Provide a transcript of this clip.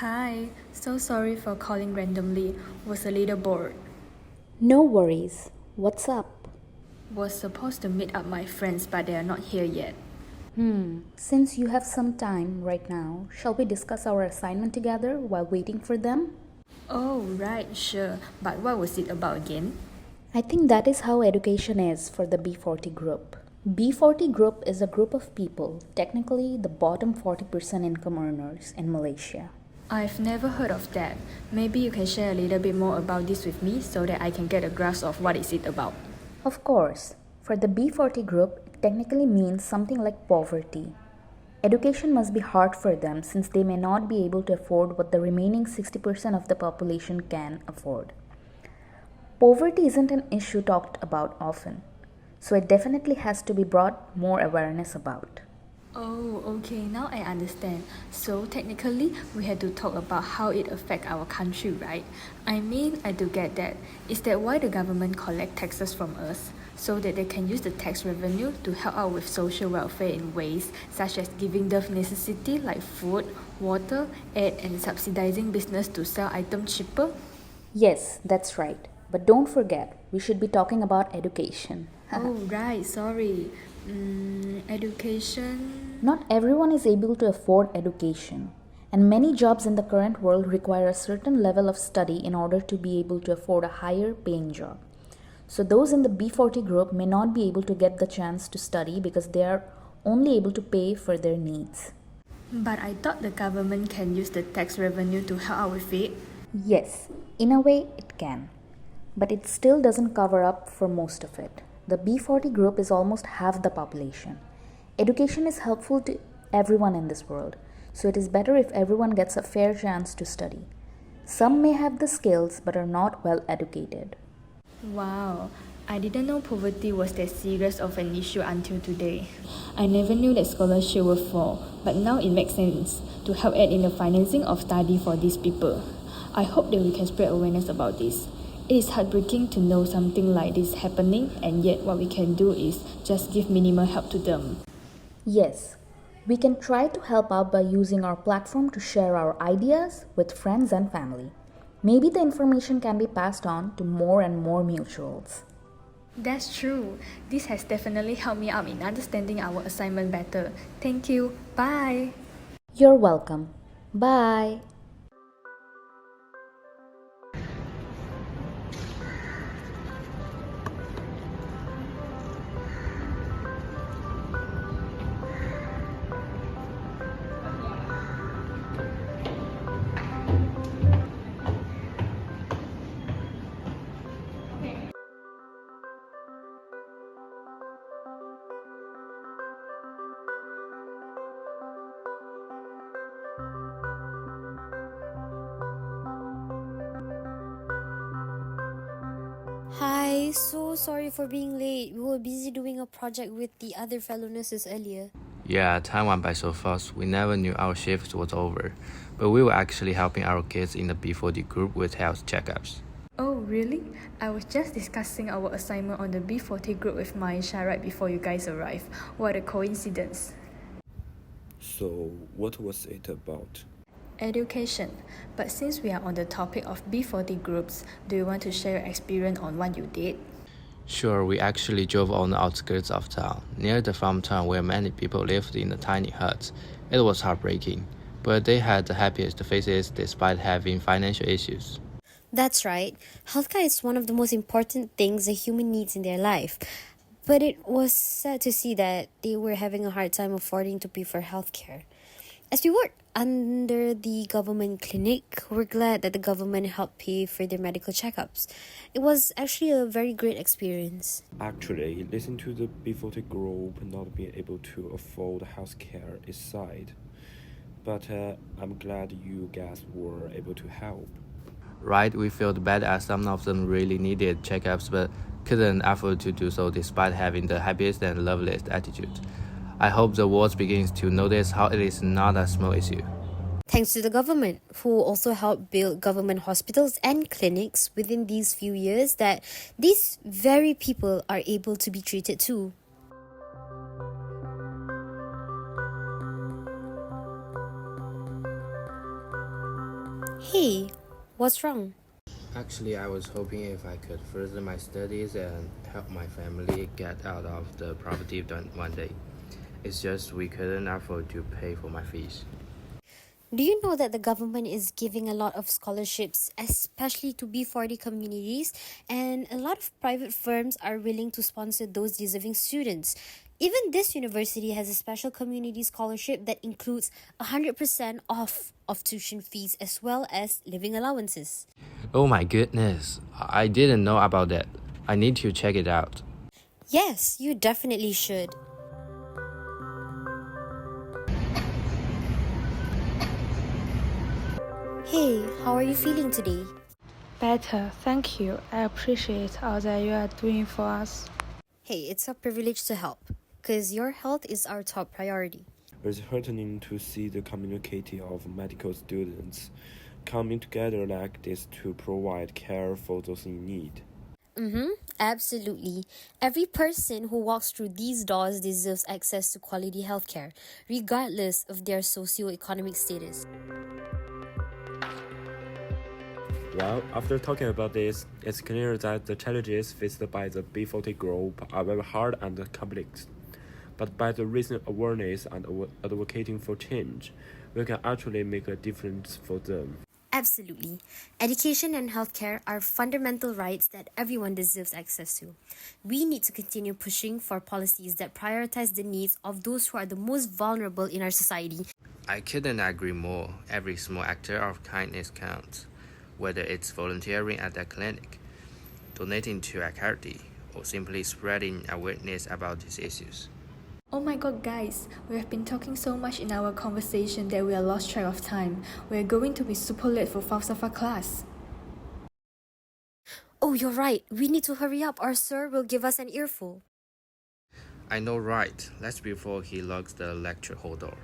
Hi, so sorry for calling randomly. Was a little bored. No worries. What's up? Was supposed to meet up my friends, but they are not here yet. Since you have some time right now, shall we discuss our assignment together while waiting for them? Oh, right, sure. But what was it about again? I think that is how education is for the B40 group. B40 group is a group of people, technically the bottom 40% income earners in Malaysia. I've never heard of that. Maybe you can share a little bit more about this with me so that I can get a grasp of what is it about. Of course, for the B40 group, it technically means something like poverty. Education must be hard for them since they may not be able to afford what the remaining 60% of the population can afford. Poverty isn't an issue talked about often, so it definitely has to be brought more awareness about. Oh, okay, now I understand. So technically, we had to talk about how it affects our country, right? I mean, I do get that. Is that why the government collect taxes from us? So that they can use the tax revenue to help out with social welfare in ways such as giving the necessity like food, water, aid, and subsidizing business to sell items cheaper? Yes, that's right. But don't forget, we should be talking about education. Oh, right, sorry. Education. Not everyone is able to afford education, and many jobs in the current world require a certain level of study in order to be able to afford a higher paying job. So, those in the B40 group may not be able to get the chance to study because they are only able to pay for their needs. But I thought the government can use the tax revenue to help out with it. Yes, in a way it can, but it still doesn't cover up for most of it. The B40 group is almost half the population. Education is helpful to everyone in this world, so it is better if everyone gets a fair chance to study. Some may have the skills but are not well educated. Wow, I didn't know poverty was that serious of an issue until today. I never knew that scholarship were for, but now it makes sense to help aid in the financing of study for these people. I hope that we can spread awareness about this. It is heartbreaking to know something like this happening, and yet what we can do is just give minimal help to them. Yes, we can try to help out by using our platform to share our ideas with friends and family. Maybe the information can be passed on to more and more mutuals. That's true. This has definitely helped me out in understanding our assignment better. Thank you. Bye. You're welcome. Bye. Hi, so sorry for being late. We were busy doing a project with the other fellow nurses earlier. Yeah, time went by so fast, we never knew our shift was over. But we were actually helping our kids in the B40 group with health checkups. Oh, really? I was just discussing our assignment on the B40 group with Maisha right before you guys arrived. What a coincidence. So, what was it about? Education. But since we are on the topic of B40 groups, do you want to share your experience on what you did? Sure, we actually drove on the outskirts of town, near the farm town where many people lived in the tiny huts. It was heartbreaking, but they had the happiest faces despite having financial issues. That's right. Healthcare is one of the most important things a human needs in their life. But it was sad to see that they were having a hard time affording to pay for healthcare. As we worked under the government clinic, we're glad that the government helped pay for their medical checkups. It was actually a very great experience. Actually, listening to the B40 group not being able to afford healthcare is sad. But I'm glad you guys were able to help. Right, we felt bad as some of them really needed checkups but couldn't afford to do so despite having the happiest and loveliest attitude. I hope the world begins to notice how it is not a small issue. Thanks to the government, who also helped build government hospitals and clinics within these few years, that these very people are able to be treated too. Hey, what's wrong? Actually, I was hoping if I could further my studies and help my family get out of the poverty one day. It's just we couldn't afford to pay for my fees. Do you know that the government is giving a lot of scholarships, especially to B40 communities, and a lot of private firms are willing to sponsor those deserving students? Even this university has a special community scholarship that includes 100% off of tuition fees as well as living allowances. Oh my goodness, I didn't know about that. I need to check it out. Yes, you definitely should. Hey, how are you feeling today? Better, thank you. I appreciate all that you are doing for us. Hey, it's a privilege to help, because your health is our top priority. It's heartening to see the community of medical students coming together like this to provide care for those in need. Absolutely. Every person who walks through these doors deserves access to quality healthcare, regardless of their socioeconomic status. Well, after talking about this, it's clear that the challenges faced by the B40 group are very hard and complex. But by the raising awareness and advocating for change, we can actually make a difference for them. Absolutely. Education and healthcare are fundamental rights that everyone deserves access to. We need to continue pushing for policies that prioritize the needs of those who are the most vulnerable in our society. I couldn't agree more. Every small act of kindness counts, whether it's volunteering at a clinic, donating to a charity, or simply spreading awareness about these issues. Oh my god, guys, we have been talking so much in our conversation that we are lost track of time. We're going to be super late for falsafa class. Oh, you're right. We need to hurry up or sir will give us an earful. I know, right? That's before he locks the lecture hall door.